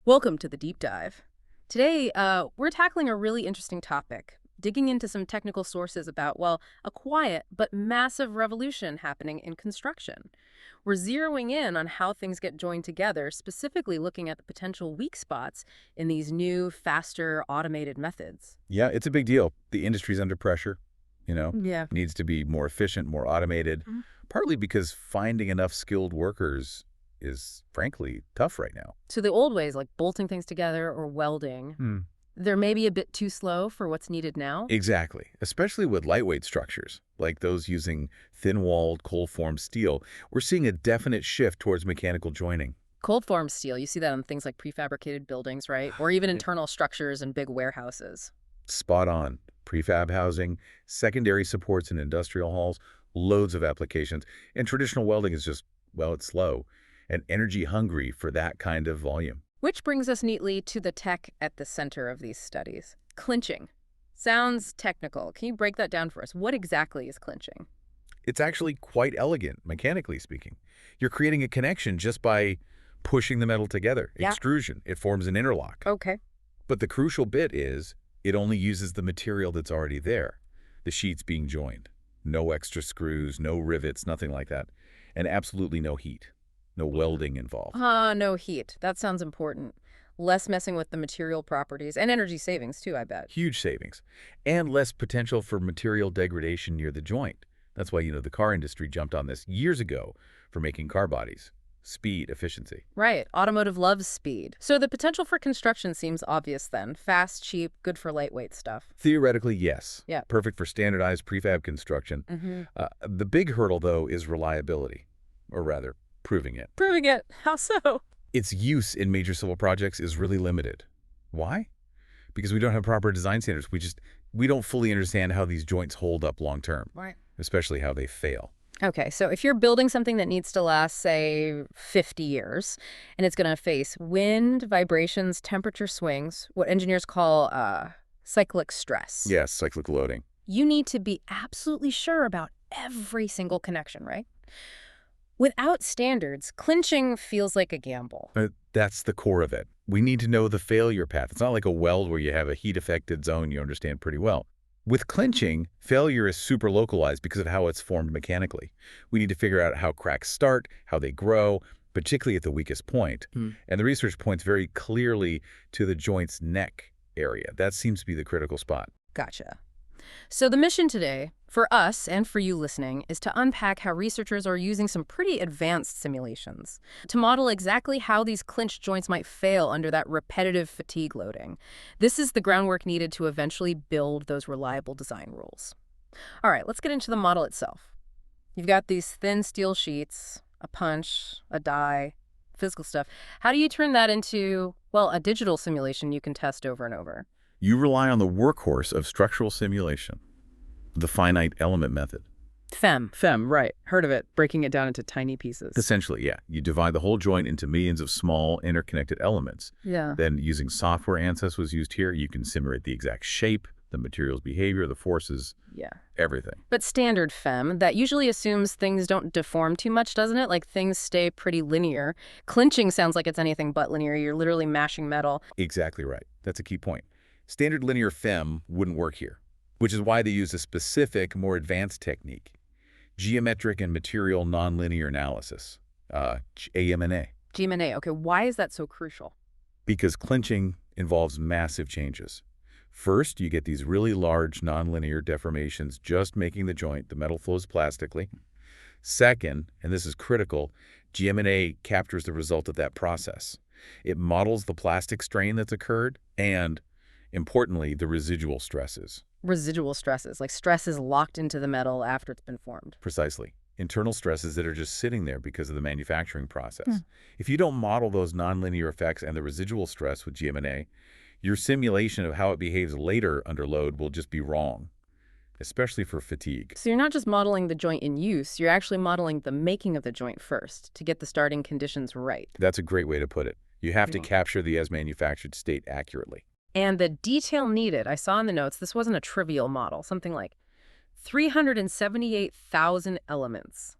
Welcome to the deep dive. Today, we're tackling a really interesting topic, digging into some technical sources about, well, a quiet but massive revolution happening in construction. We're zeroing in on how things get joined together, specifically looking at the potential weak spots in these new, faster, automated methods. Yeah, it's a big deal. The industry's under pressure, Yeah. needs to be more efficient, more automated, Mhm. partly because finding enough skilled workers is, frankly, tough right now. So the old ways, like bolting things together or welding, Hmm. they're maybe a bit too slow for what's needed now? Exactly, especially with lightweight structures, like those using thin-walled, cold-formed steel. We're seeing a definite shift towards mechanical joining. Cold form steel, you see that on things like prefabricated buildings, right? Or even internal structures in big warehouses. Spot on. Prefab housing, secondary supports in industrial halls, loads of applications. And traditional welding is just, well, it's slow and energy hungry for that kind of volume. Which brings us neatly to the tech at the center of these studies. Clinching. Sounds technical. Can you break that down for us? What exactly is clinching? It's actually quite elegant, mechanically speaking. You're creating a connection just by pushing the metal together. Yeah. Extrusion. It forms an interlock. Okay. But the crucial bit is it only uses the material that's already there, the sheets being joined. No extra screws, no rivets, nothing like that. And absolutely no heat. No welding involved. No heat. That sounds important. Less messing with the material properties and energy savings too, I bet. Huge savings. And less potential for material degradation near the joint. That's why, the car industry jumped on this years ago for making car bodies. Speed, efficiency. Right. Automotive loves speed. So the potential for construction seems obvious then. Fast, cheap, good for lightweight stuff. Theoretically, yes. Yeah. Perfect for standardized prefab construction. Mm-hmm. The big hurdle, though, is reliability. Or rather, proving it. Proving it. How so? Its use in major civil projects is really limited. Why? Because we don't have proper design standards. We don't fully understand how these joints hold up long term, Right. especially how they fail. Okay, so if you're building something that needs to last, say, 50 years, and it's going to face wind, vibrations, temperature swings, what engineers call cyclic stress. Yes, cyclic loading. You need to be absolutely sure about every single connection, right? Without standards, clinching feels like a gamble. That's the core of it. We need to know the failure path. It's not like a weld where you have a heat-affected zone you understand pretty well. With clinching, failure is super localized because of how it's formed mechanically. We need to figure out how cracks start, how they grow, particularly at the weakest point. And the research points very clearly to the joint's neck area. That seems to be the critical spot. Gotcha. So the mission today, for us and for you listening, is to unpack how researchers are using some pretty advanced simulations to model exactly how these clinch joints might fail under that repetitive fatigue loading. This is the groundwork needed to eventually build those reliable design rules. All right, let's get into the model itself. You've got these thin steel sheets, a punch, a die, physical stuff. How do you turn that into, well, a digital simulation you can test over and over? You rely on the workhorse of structural simulation, the finite element method. FEM, right. Heard of it. Breaking it down into tiny pieces. Essentially, yeah. You divide the whole joint into millions of small interconnected elements. Yeah. Then using software ANSYS was used here, you can simulate the exact shape, the material's behavior, the forces, Yeah. everything. But standard FEM, that usually assumes things don't deform too much, doesn't it? Like things stay pretty linear. Clinching sounds like it's anything but linear. You're literally mashing metal. Exactly right. That's a key point. Standard linear FEM wouldn't work here, which is why they use a specific, more advanced technique, geometric and material nonlinear analysis, AMNA. GMNA. Okay, why is that so crucial? Because clinching involves massive changes. First, you get these really large nonlinear deformations just making the joint. The metal flows plastically. Second, and this is critical, GMNA captures the result of that process. It models the plastic strain that's occurred and, importantly, the residual stresses. Residual stresses, like stresses locked into the metal after it's been formed. Precisely. Internal stresses that are just sitting there because of the manufacturing process. If you don't model those nonlinear effects and the residual stress with GMNA, your simulation of how it behaves later under load will just be wrong, especially for fatigue. So you're not just modeling the joint in use, you're actually modeling the making of the joint first to get the starting conditions right. That's a great way to put it. You have to capture the as-manufactured state accurately. And the detail needed, I saw in the notes, this wasn't a trivial model, something like 378,000 elements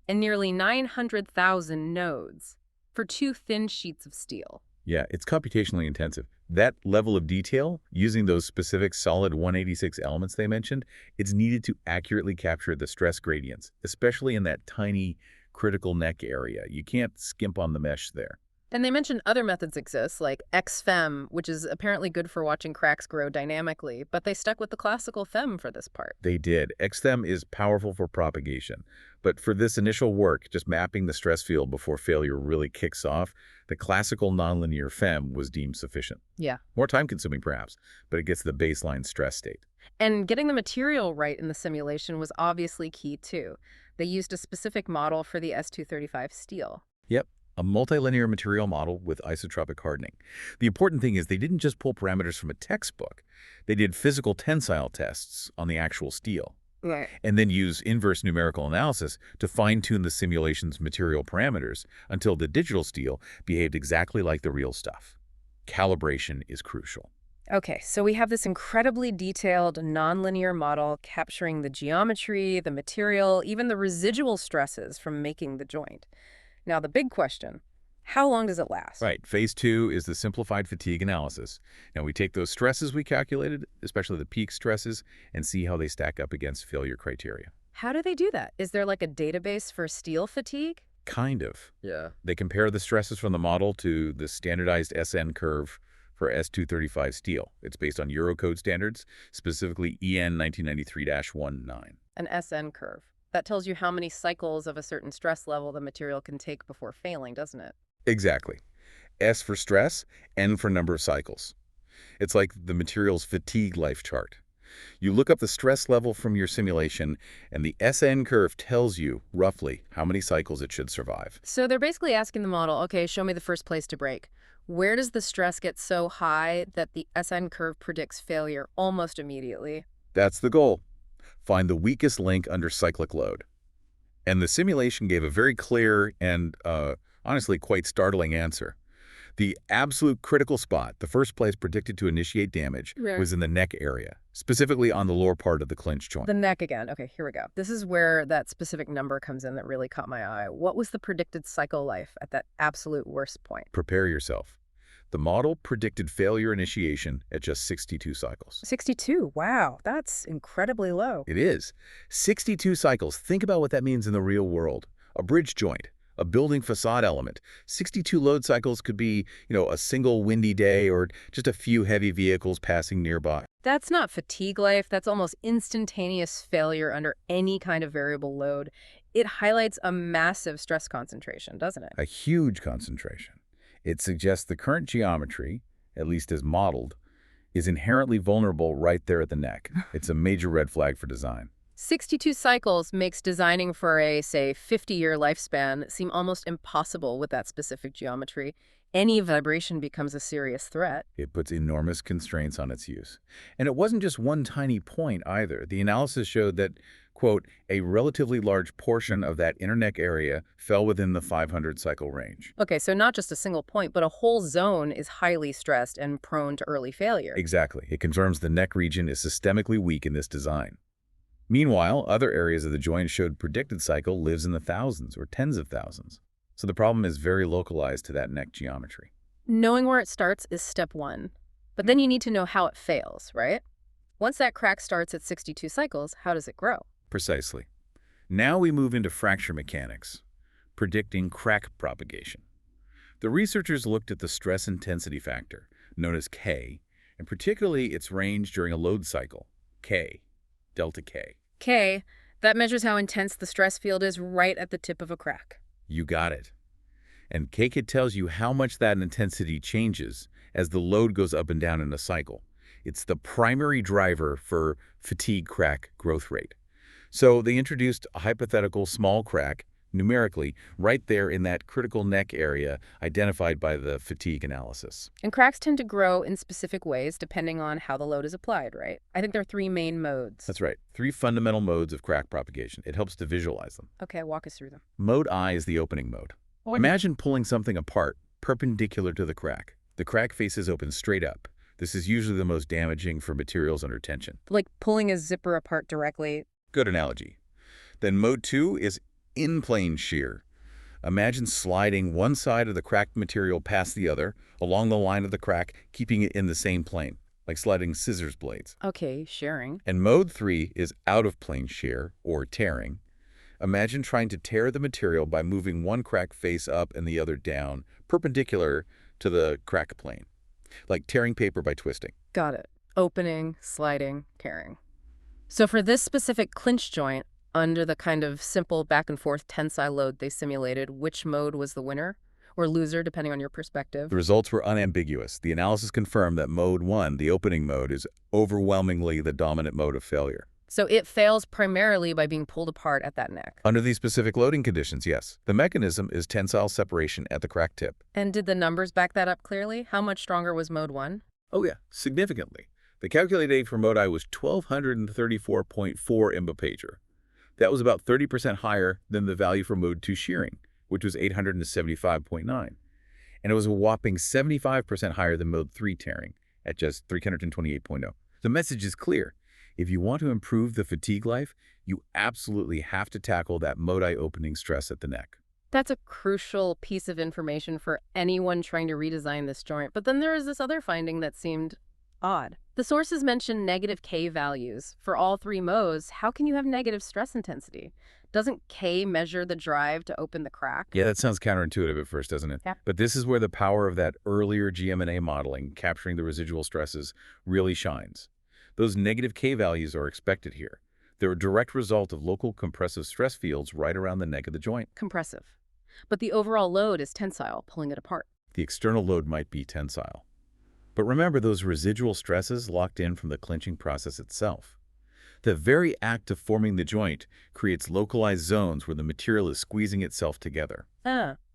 and nearly 900,000 nodes for 2 thin sheets of steel. Yeah, it's computationally intensive. That level of detail, using those specific solid 186 elements they mentioned, it's needed to accurately capture the stress gradients, especially in that tiny critical neck area. You can't skimp on the mesh there. And they mentioned other methods exist, like XFEM, which is apparently good for watching cracks grow dynamically, but they stuck with the classical FEM for this part. They did. XThem is powerful for propagation. But for this initial work, just mapping the stress field before failure really kicks off, the classical nonlinear FEM was deemed sufficient. Yeah. More time-consuming, perhaps, but it gets the baseline stress state. And getting the material right in the simulation was obviously key, too. They used a specific model for the S235 steel. Yep, a multilinear material model with isotropic hardening. The important thing is they didn't just pull parameters from a textbook. They did physical tensile tests on the actual steel, Right. and then use inverse numerical analysis to fine-tune the simulation's material parameters until the digital steel behaved exactly like the real stuff. Calibration is crucial. Okay, so we have this incredibly detailed nonlinear model capturing the geometry, the material, even the residual stresses from making the joint. Now, the big question, how long does it last? Right. Phase 2 is the simplified fatigue analysis. Now, we take those stresses we calculated, especially the peak stresses, and see how they stack up against failure criteria. How do they do that? Is there like a database for steel fatigue? Kind of. Yeah. They compare the stresses from the model to the standardized SN curve for S235 steel. It's based on Eurocode standards, specifically EN 1993-19. An SN curve. That tells you how many cycles of a certain stress level the material can take before failing, doesn't it? Exactly. S for stress, N for number of cycles. It's like the material's fatigue life chart. You look up the stress level from your simulation, and the SN curve tells you, roughly, how many cycles it should survive. So they're basically asking the model, okay, show me the first place to break. Where does the stress get so high that the SN curve predicts failure almost immediately? That's the goal. Find the weakest link under cyclic load. And the simulation gave a very clear and, honestly, quite startling answer. The absolute critical spot, the first place predicted to initiate damage, Right. was in the neck area, specifically on the lower part of the clinch joint. The neck again. Okay, here we go. This is where that specific number comes in that really caught my eye. What was the predicted cycle life at that absolute worst point? Prepare yourself. The model predicted failure initiation at just 62 cycles. 62. Wow, that's incredibly low. It is. 62 cycles. Think about what that means in the real world. A bridge joint, a building facade element. 62 load cycles could be, a single windy day or just a few heavy vehicles passing nearby. That's not fatigue life. That's almost instantaneous failure under any kind of variable load. It highlights a massive stress concentration, doesn't it? A huge concentration. It suggests the current geometry, at least as modeled, is inherently vulnerable right there at the neck. It's a major red flag for design. 62 cycles makes designing for a, say, 50-year lifespan seem almost impossible with that specific geometry. Any vibration becomes a serious threat. It puts enormous constraints on its use. And it wasn't just one tiny point either. The analysis showed that, quote, a relatively large portion of that inner neck area fell within the 500 cycle range. Okay, so not just a single point, but a whole zone is highly stressed and prone to early failure. Exactly. It confirms the neck region is systemically weak in this design. Meanwhile, other areas of the joint showed predicted cycle lives in the thousands or tens of thousands. So the problem is very localized to that neck geometry. Knowing where it starts is step one. But then you need to know how it fails, right? Once that crack starts at 62 cycles, how does it grow? Precisely. Now we move into fracture mechanics, predicting crack propagation. The researchers looked at the stress intensity factor, known as K, and particularly its range during a load cycle, K, delta K. K, that measures how intense the stress field is right at the tip of a crack. You got it. And KKIT tells you how much that intensity changes as the load goes up and down in a cycle. It's the primary driver for fatigue crack growth rate. So they introduced a hypothetical small crack, numerically, right there in that critical neck area identified by the fatigue analysis. And cracks tend to grow in specific ways depending on how the load is applied, right? I think there are three main modes. That's right. 3 fundamental modes of crack propagation. It helps to visualize them. Okay, walk us through them. Mode I is the opening mode. Imagine pulling something apart, perpendicular to the crack. The crack faces open straight up. This is usually the most damaging for materials under tension. Like pulling a zipper apart directly. Good analogy. Then mode 2 is in-plane shear. Imagine sliding one side of the cracked material past the other, along the line of the crack, keeping it in the same plane, like sliding scissors blades. Okay, sharing. And mode 3 is out-of-plane shear, or tearing. Imagine trying to tear the material by moving one crack face up and the other down, perpendicular to the crack plane, like tearing paper by twisting. Got it. Opening, sliding, tearing. So for this specific clinch joint, under the kind of simple back-and-forth tensile load they simulated, which mode was the winner or loser, depending on your perspective? The results were unambiguous. The analysis confirmed that mode 1, the opening mode, is overwhelmingly the dominant mode of failure. So it fails primarily by being pulled apart at that neck. Under these specific loading conditions, yes. The mechanism is tensile separation at the crack tip. And did the numbers back that up clearly? How much stronger was mode 1? Oh yeah, significantly. The calculated A for mode I was 1234.4 MPa. That was about 30% higher than the value for mode 2 shearing, which was 875.9. And it was a whopping 75% higher than mode 3 tearing at just 328.0. The message is clear. If you want to improve the fatigue life, you absolutely have to tackle that mode I opening stress at the neck. That's a crucial piece of information for anyone trying to redesign this joint. But then there is this other finding that seemed odd. The sources mention negative K values. For all three modes, how can you have negative stress intensity? Doesn't K measure the drive to open the crack? Yeah, that sounds counterintuitive at first, doesn't it? Yeah. But this is where the power of that earlier GM&A modeling, capturing the residual stresses, really shines. Those negative K values are expected here. They're a direct result of local compressive stress fields right around the neck of the joint. Compressive. But the overall load is tensile, pulling it apart. The external load might be tensile. But remember those residual stresses locked in from the clinching process itself. The very act of forming the joint creates localized zones where the material is squeezing itself together.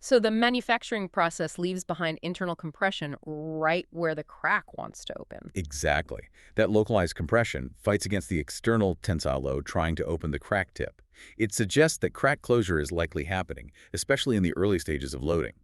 So the manufacturing process leaves behind internal compression right where the crack wants to open. Exactly. That localized compression fights against the external tensile load trying to open the crack tip. It suggests that crack closure is likely happening, especially in the early stages of loading.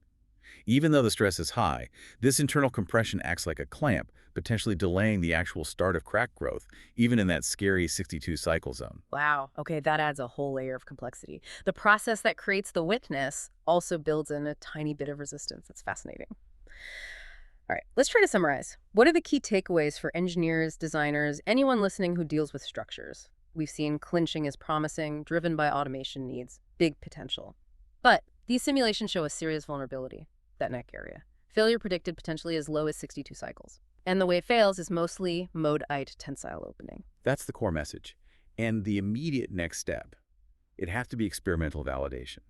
Even though the stress is high, this internal compression acts like a clamp, potentially delaying the actual start of crack growth, even in that scary 62 cycle zone. Wow. Okay, that adds a whole layer of complexity. The process that creates the witness also builds in a tiny bit of resistance. That's fascinating. All right, let's try to summarize. What are the key takeaways for engineers, designers, anyone listening who deals with structures? We've seen clinching is promising, driven by automation needs, big potential. But these simulations show a serious vulnerability, that neck area. Failure predicted potentially as low as 62 cycles. And the way it fails is mostly mode-ite tensile opening. That's the core message. And the immediate next step, it'd have to be experimental validation.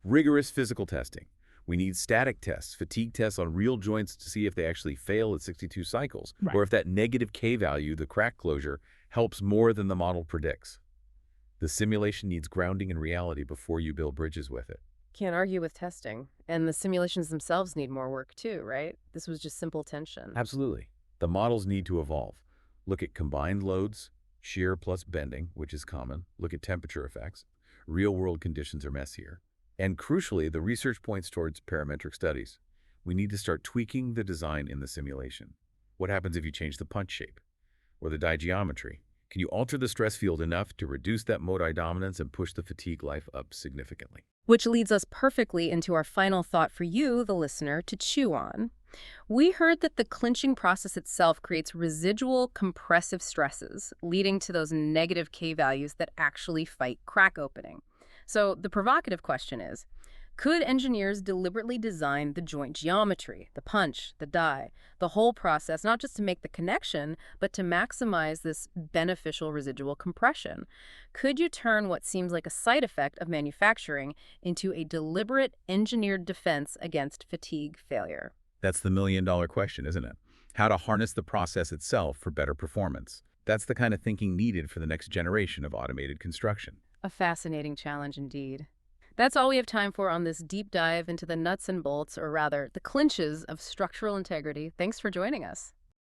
Rigorous physical testing. We need static tests, fatigue tests on real joints to see if they actually fail at 62 cycles, or if that negative K value, the crack closure, helps more than the model predicts. The simulation needs grounding in reality before you build bridges with it. Can't argue with testing. And the simulations themselves need more work too, right? This was just simple tension. Absolutely. The models need to evolve. Look at combined loads, shear plus bending, which is common. Look at temperature effects. Real-world conditions are messier. And crucially, the research points towards parametric studies. We need to start tweaking the design in the simulation. What happens if you change the punch shape or the die geometry? Can you alter the stress field enough to reduce that mode-I dominance and push the fatigue life up significantly? Which leads us perfectly into our final thought for you, the listener, to chew on. We heard that the clinching process itself creates residual compressive stresses, leading to those negative K values that actually fight crack opening. So the provocative question is, could engineers deliberately design the joint geometry, the punch, the die, the whole process, not just to make the connection, but to maximize this beneficial residual compression? Could you turn what seems like a side effect of manufacturing into a deliberate engineered defense against fatigue failure? That's the million-dollar question, isn't it? How to harness the process itself for better performance. That's the kind of thinking needed for the next generation of automated construction. A fascinating challenge indeed. That's all we have time for on this deep dive into the nuts and bolts, or rather, the clinches of structural integrity. Thanks for joining us.